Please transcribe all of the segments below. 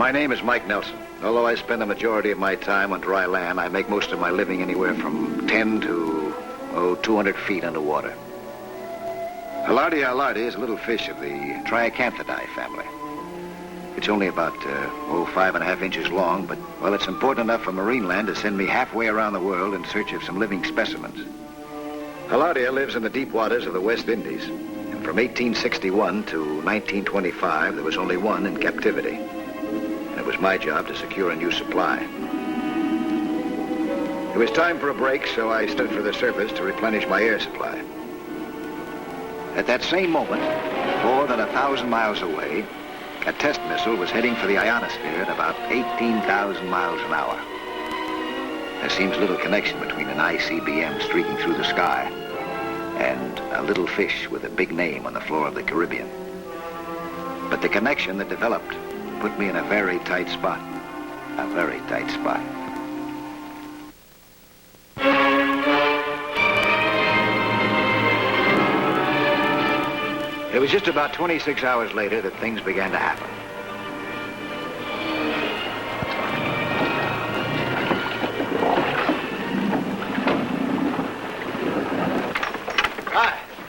My name is Mike Nelson. Although I spend the majority of my time on dry land, I make most of my living anywhere from 10 to, 200 feet underwater. Alardi alardi is a little fish of the Triacanthidae family. It's only about, 5.5 inches long, but, well, it's important enough for marine land to send me halfway around the world in search of some living specimens. Alardia lives in the deep waters of the West Indies, and from 1861 to 1925, there was only one in captivity. And it was my job to secure a new supply. It was time for a break, so I stood for the surface to replenish my air supply. At that same moment, more than 1,000 miles away, a test missile was heading for the ionosphere at about 18,000 miles an hour. There seems little connection between an ICBM streaking through the sky and a little fish with a big name on the floor of the Caribbean. But the connection that developed put me in a very tight spot. A very tight spot. It was just about 26 hours later that things began to happen.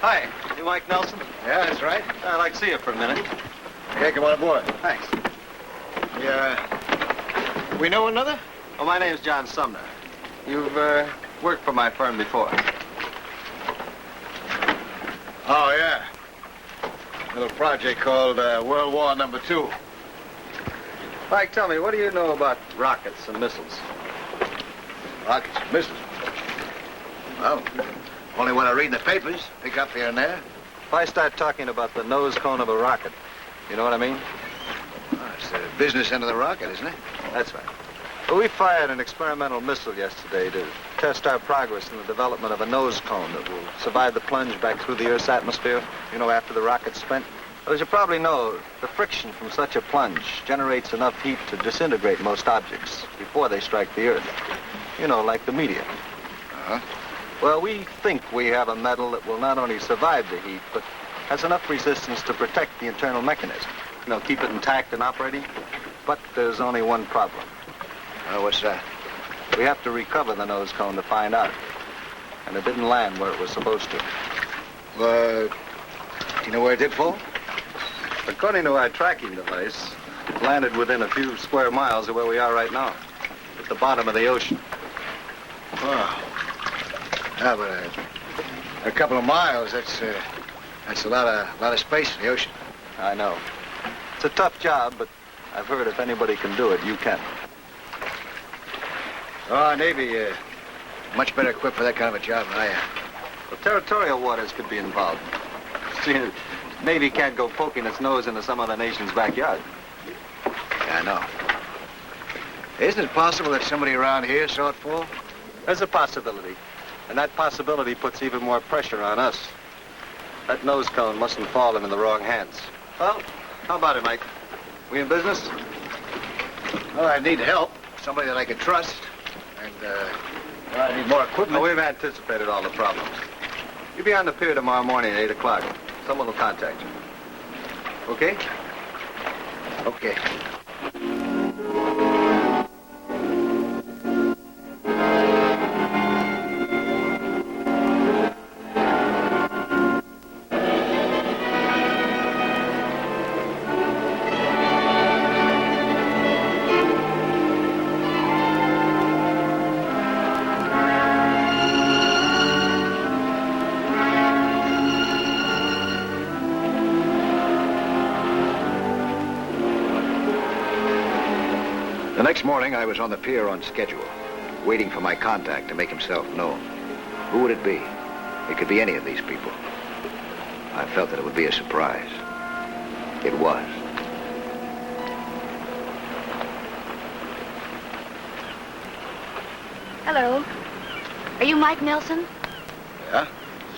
Hi. You Mike Nelson? Yeah, that's right. I'd like to see you for a minute. Okay, come on aboard. Thanks. We know one another? Well, my name's John Sumner. You've worked for my firm before. Oh, yeah. Little project called World War #2. Mike, tell me, what do you know about rockets and missiles? Rockets, missiles. Well, only what I read in the papers, pick up here and there. If I start talking about the nose cone of a rocket, you know what I mean? Oh, it's the business end of the rocket, isn't it? That's right. Well, we fired an experimental missile yesterday to test our progress in the development of a nose cone that will survive the plunge back through the Earth's atmosphere, after the rocket's spent. Well, as you probably know, the friction from such a plunge generates enough heat to disintegrate most objects before they strike the Earth. Like the meteor. Uh-huh. Well, we think we have a metal that will not only survive the heat, but has enough resistance to protect the internal mechanism. Keep it intact and operating. But there's only one problem. What's that? We have to recover the nose cone to find out. And it didn't land where it was supposed to. Do you know where it did fall? According to our tracking device, it landed within a few square miles of where we are right now, at the bottom of the ocean. Oh. Yeah, but a couple of miles, that's a lot of space in the ocean. I know. It's a tough job, but I've heard if anybody can do it, you can. Oh, our Navy, much better equipped for that kind of a job than I am. Well, territorial waters could be involved. See, the Navy can't go poking its nose into some other nation's backyard. Yeah, I know. Isn't it possible that somebody around here saw it fall? There's a possibility. And that possibility puts even more pressure on us. That nose cone mustn't fall into the wrong hands. Well, how about it, Mike? We in business? Well, I need help. Somebody that I can trust. And, I need more equipment. Well, we've anticipated all the problems. You'll be on the pier tomorrow morning at 8 o'clock. Someone will contact you. Okay? Okay. The next morning, I was on the pier on schedule, waiting for my contact to make himself known. Who would it be? It could be any of these people. I felt that it would be a surprise. It was. Hello. Are you Mike Nelson? Yeah?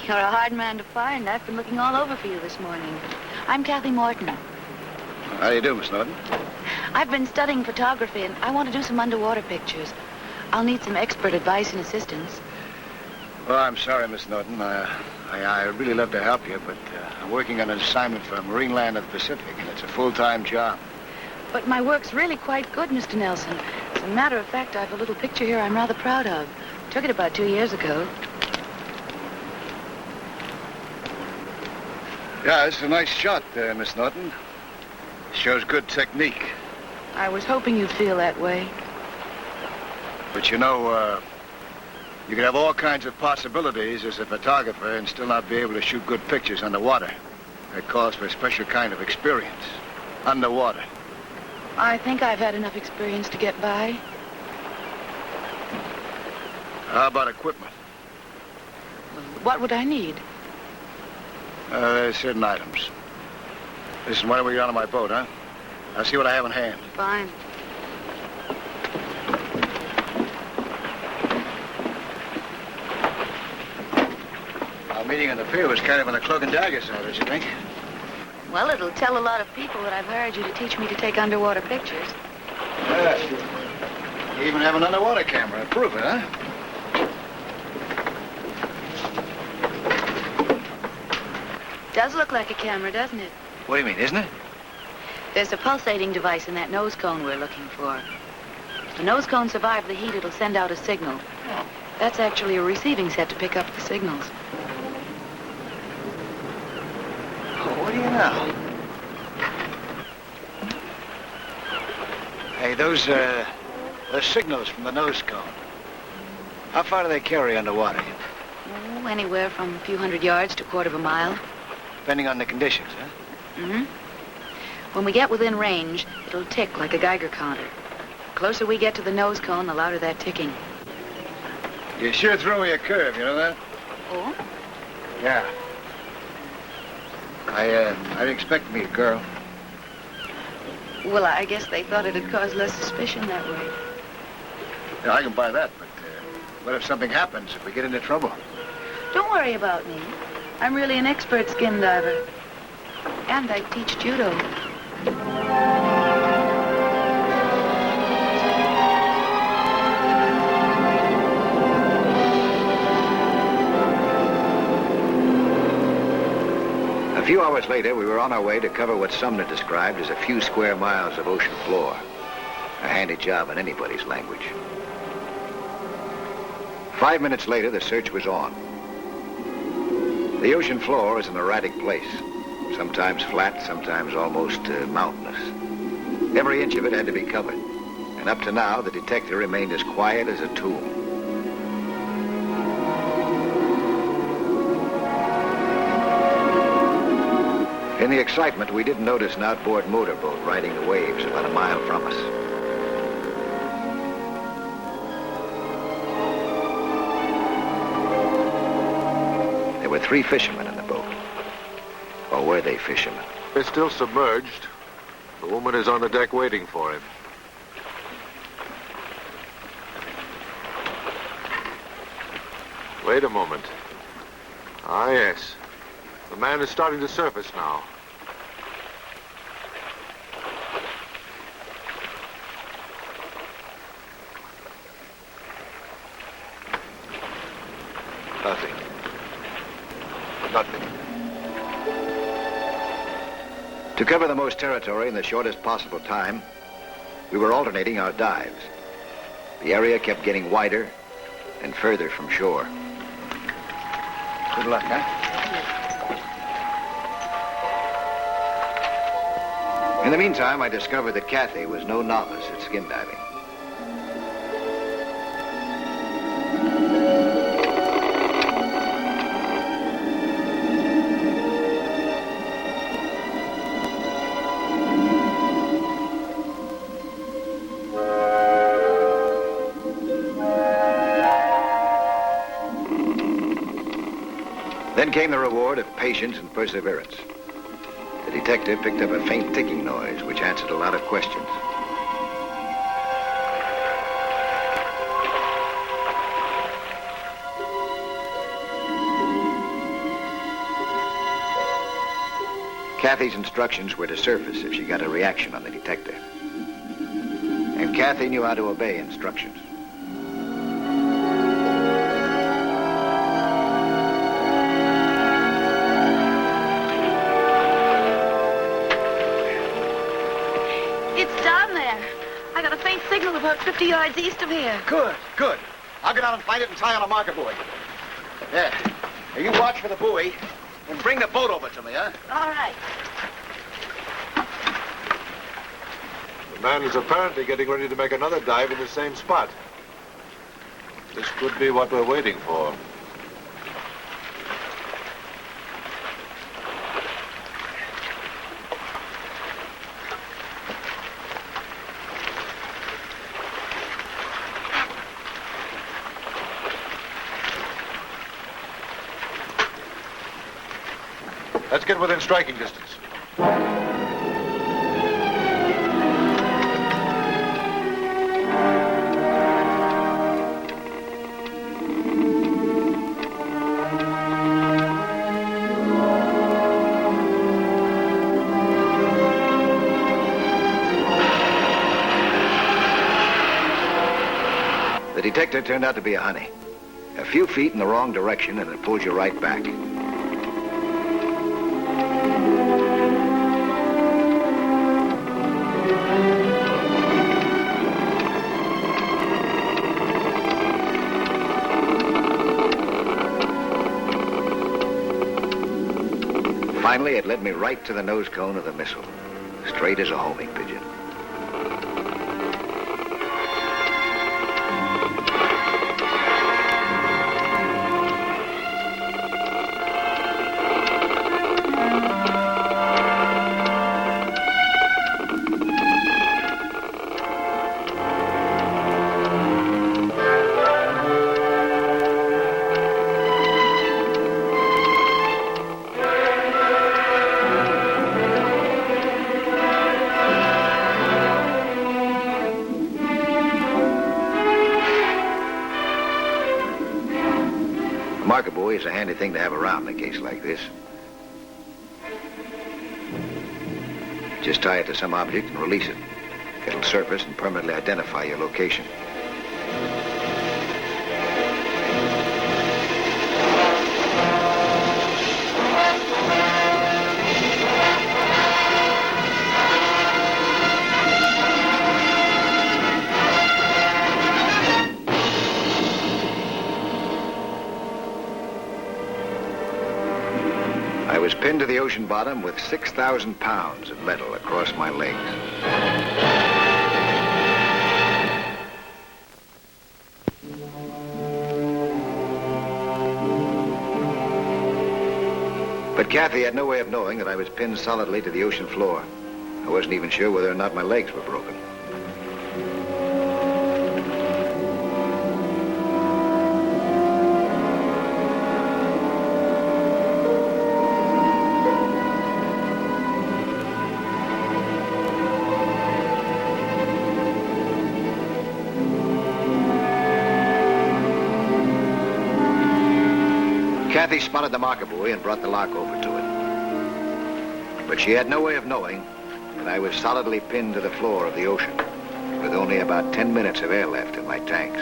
You're a hard man to find. I've been looking all over for you this morning. I'm Kathy Morton. How do you do, Miss Norton? I've been studying photography, and I want to do some underwater pictures. I'll need some expert advice and assistance. Well, I'm sorry, Miss Norton. I'd really love to help you, but I'm working on an assignment for marine land of the Pacific, and it's a full-time job. But my work's really quite good, Mr. Nelson. As a matter of fact, I have a little picture here I'm rather proud of. Took it about 2 years ago. Yeah, it's a nice shot, Miss Norton. Shows good technique. I was hoping you'd feel that way. But you know, you could have all kinds of possibilities as a photographer and still not be able to shoot good pictures underwater. It calls for a special kind of experience. Underwater. I think I've had enough experience to get by. How about equipment? What would I need? There's certain items. Listen, why don't we get on my boat, huh? I'll see what I have in hand. Fine. Our meeting on the pier was kind of on the cloak and dagger side, don't you think? Well, it'll tell a lot of people that I've hired you to teach me to take underwater pictures. Yeah, sure. You even have an underwater camera to prove it, huh? Does look like a camera, doesn't it? What do you mean, isn't it? There's a pulsating device in that nose cone we're looking for. If the nose cone survives the heat, it'll send out a signal. Oh. That's actually a receiving set to pick up the signals. Oh, what do you know? Hey, those signals from the nose cone. How far do they carry underwater? Oh, anywhere from a few hundred yards to a quarter of a mile. Depending on the conditions, huh? Mm-hmm. When we get within range, it'll tick like a Geiger counter. The closer we get to the nose cone, the louder that ticking. You sure threw me a curve, you know that? Oh? Yeah. I didn't expect to meet a girl. Well, I guess they thought it'd cause less suspicion that way. Yeah, I can buy that, but what if something happens, if we get into trouble? Don't worry about me. I'm really an expert skin diver. And I teach judo. A few hours later, we were on our way to cover what Sumner described as a few square miles of ocean floor. A handy job in anybody's language. 5 minutes later, the search was on. The ocean floor is an erratic place. Sometimes flat, sometimes almost mountainous. Every inch of it had to be covered. And up to now, the detector remained as quiet as a tomb. In the excitement, we didn't notice an outboard motorboat riding the waves about a mile from us. There were 3 fishermen in the boat. Or were they fishermen? They're still submerged. The woman is on the deck waiting for him. Wait a moment. Ah, yes. The man is starting to surface now. Nothing. Nothing. To cover the most territory in the shortest possible time, we were alternating our dives. The area kept getting wider and further from shore. Good luck, huh? In the meantime, I discovered that Kathy was no novice at skin diving. Then came the reward of patience and perseverance. The detective picked up a faint ticking noise, which answered a lot of questions. Kathy's instructions were to surface if she got a reaction on the detector. And Kathy knew how to obey instructions. It's signal about 50 yards east of here. Good, good. I'll get out and find it and tie on a marker buoy. Yeah. Now you watch for the buoy and bring the boat over to me, huh? All right. The man is apparently getting ready to make another dive in the same spot. This could be what we're waiting for. Let's get within striking distance. The detector turned out to be a honey. A few feet in the wrong direction and it pulls you right back. Finally, it led me right to the nose cone of the missile, straight as a homing pigeon. Marker buoy is a handy thing to have around in a case like this. Just tie it to some object and release it. It'll surface and permanently identify your location. I was pinned to the ocean bottom with 6,000 pounds of metal across my legs. But Kathy had no way of knowing that I was pinned solidly to the ocean floor. I wasn't even sure whether or not my legs were broken. Kathy spotted the marker buoy and brought the lock over to it. But she had no way of knowing that I was solidly pinned to the floor of the ocean with only about 10 minutes of air left in my tanks.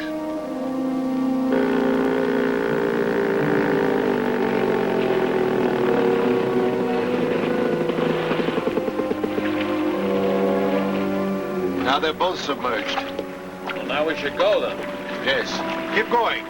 Now they're both submerged. Well, now we should go then. Yes. Keep going.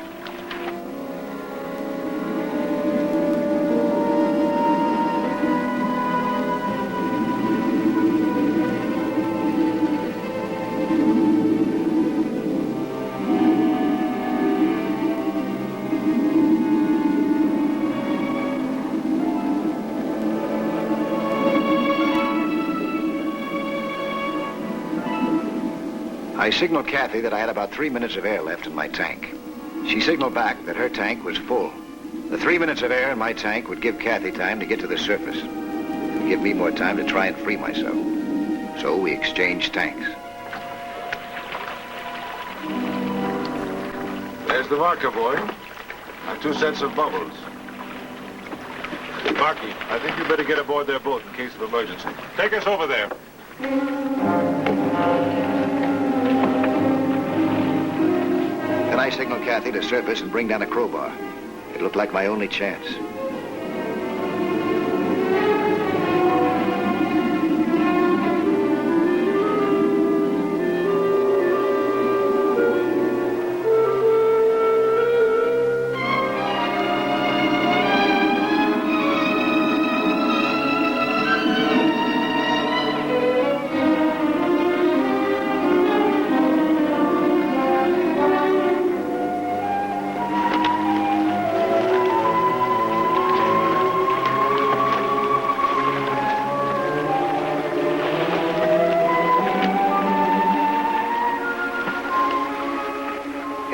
I signaled Kathy that I had about 3 minutes of air left in my tank. She signaled back that her tank was full. The 3 minutes of air in my tank would give Kathy time to get to the surface and give me more time to try and free myself. So we exchanged tanks. There's the marker buoy. And 2 sets of bubbles. Marky, I think you better get aboard their boat in case of emergency. Take us over there. Then I signaled Kathy to surface and bring down a crowbar. It looked like my only chance.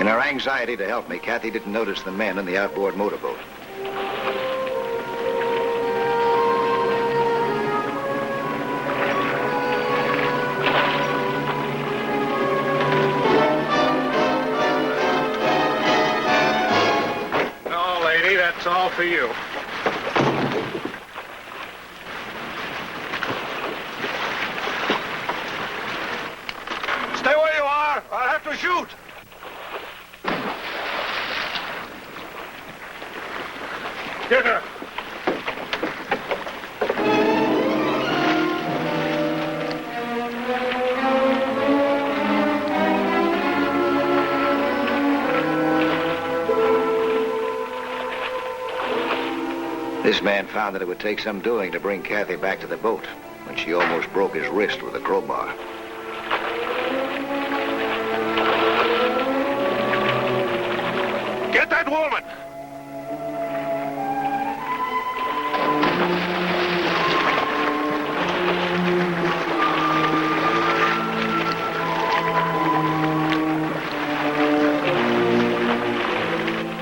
In her anxiety to help me, Kathy didn't notice the men in the outboard motorboat. No, lady, that's all for you. Stay where you are. I'll have to shoot. Get her. This man found that it would take some doing to bring Kathy back to the boat when she almost broke his wrist with a crowbar. Get that woman.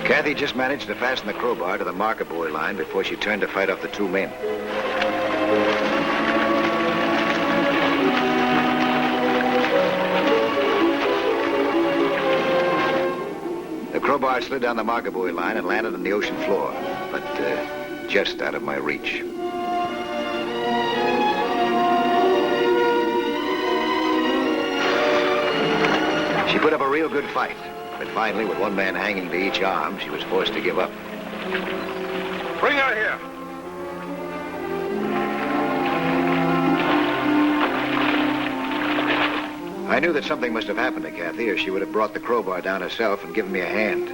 Kathy just managed to fasten the crowbar to the marker buoy line before she turned to fight off the two men. The crowbar slid down the marker buoy line and landed on the ocean floor, but just out of my reach. She put up a real good fight. But finally, with one man hanging to each arm, she was forced to give up. Bring her here. I knew that something must have happened to Kathy, or she would have brought the crowbar down herself and given me a hand.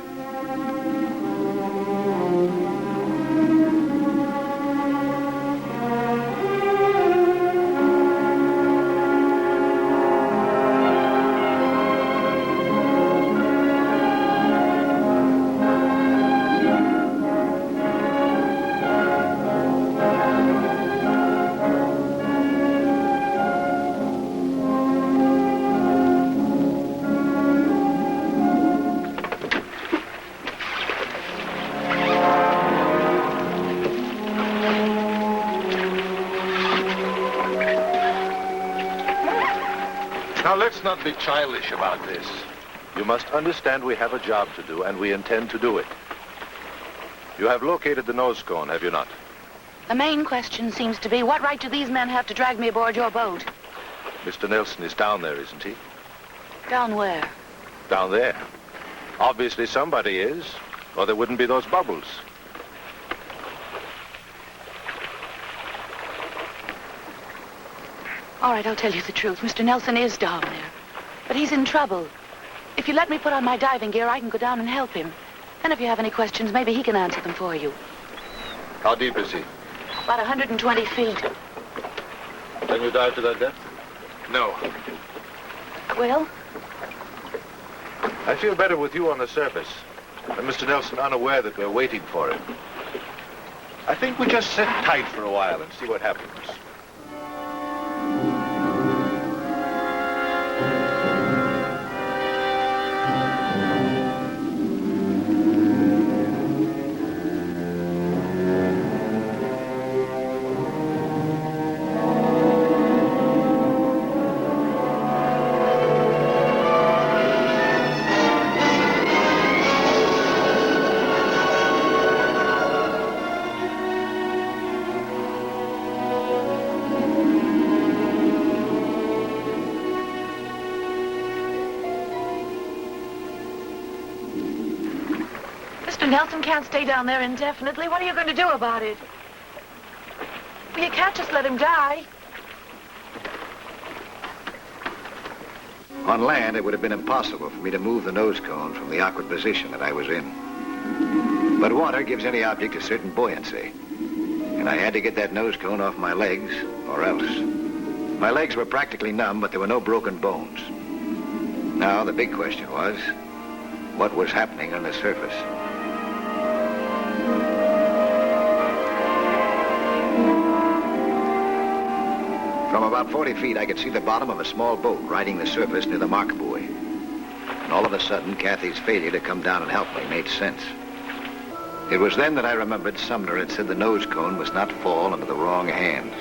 Now, let's not be childish about this. You must understand we have a job to do, and we intend to do it. You have located the nose cone, have you not? The main question seems to be, what right do these men have to drag me aboard your boat? Mr. Nelson is down there, isn't he? Down where? Down there. Obviously somebody is, or there wouldn't be those bubbles. All right, I'll tell you the truth. Mr. Nelson is down there. But he's in trouble. If you let me put on my diving gear, I can go down and help him. And if you have any questions, maybe he can answer them for you. How deep is he? About 120 feet. Can you dive to that depth? No. Well, I feel better with you on the surface, and Mr. Nelson unaware that we're waiting for him. I think we just sit tight for a while and see what happens. Mr. Nelson can't stay down there indefinitely. What are you going to do about it? Well, you can't just let him die. On land, it would have been impossible for me to move the nose cone from the awkward position that I was in. But water gives any object a certain buoyancy. And I had to get that nose cone off my legs, or else. My legs were practically numb, but there were no broken bones. Now, the big question was, what was happening on the surface? From about 40 feet, I could see the bottom of a small boat riding the surface near the marker buoy. And all of a sudden, Kathy's failure to come down and help me made sense. It was then that I remembered Sumner had said the nose cone must not fall into the wrong hands.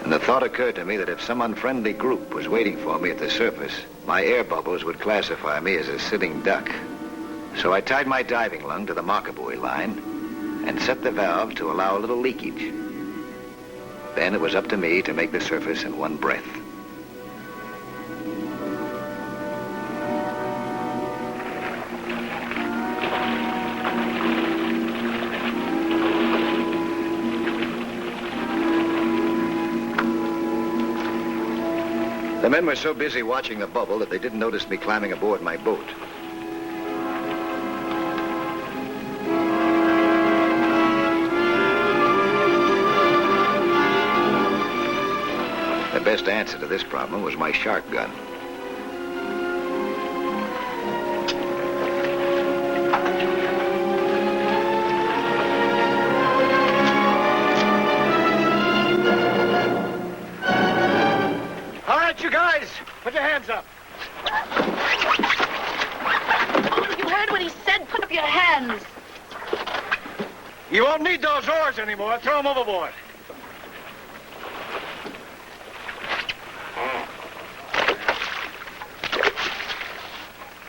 And the thought occurred to me that if some unfriendly group was waiting for me at the surface, my air bubbles would classify me as a sitting duck. So I tied my diving lung to the marker buoy line and set the valve to allow a little leakage. Then it was up to me to make the surface in one breath. The men were so busy watching the bubble that they didn't notice me climbing aboard my boat. The best answer to this problem was my shark gun. You guys, put your hands up. You heard what he said? Put up your hands. You won't need those oars anymore. Throw them overboard.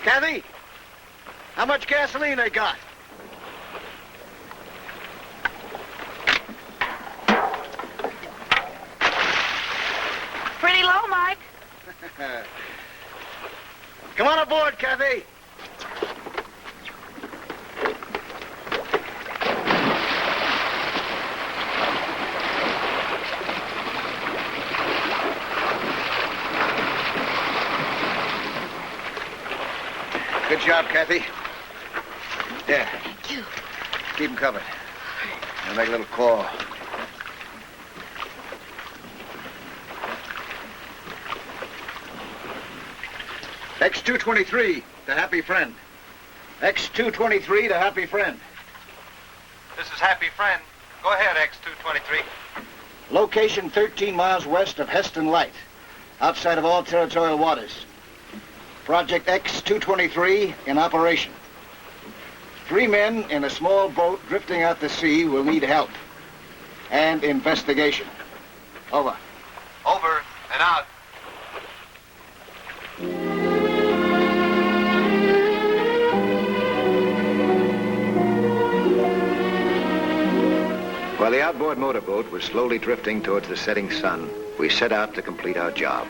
Kathy, how much gasoline they got? Pretty low, Mike. Come on aboard, Kathy. Good job, Kathy. Yeah. Thank you. Keep them covered. I'll make a little call. X-223, the happy friend. X-223, the happy friend. This is Happy Friend. Go ahead, X-223. Location 13 miles west of Heston Light, outside of all territorial waters. Project X-223 in operation. 3 men in a small boat drifting out to sea will need help and investigation. Over. Over and out. While the outboard motorboat was slowly drifting towards the setting sun, we set out to complete our job.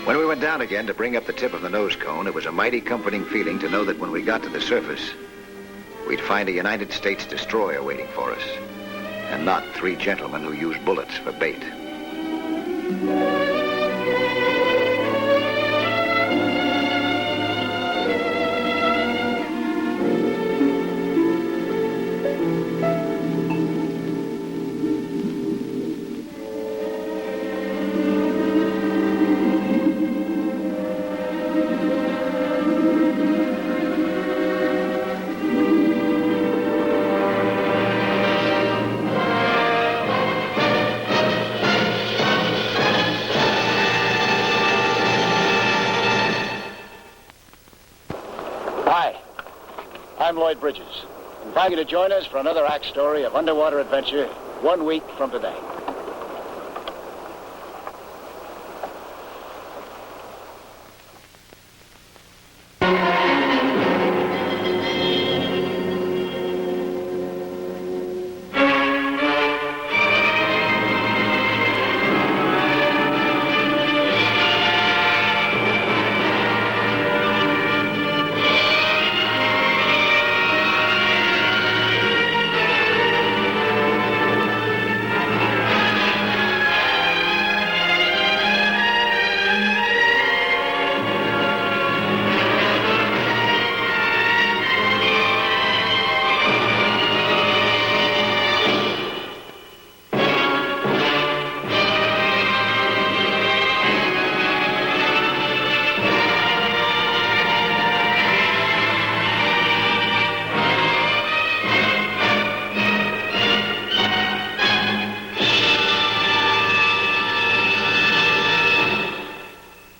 When we went down again to bring up the tip of the nose cone, it was a mighty comforting feeling to know that when we got to the surface, we'd find a United States destroyer waiting for us, and not 3 gentlemen who use bullets for bait. I'm Lloyd Bridges, inviting you to join us for another act story of underwater adventure 1 week from today.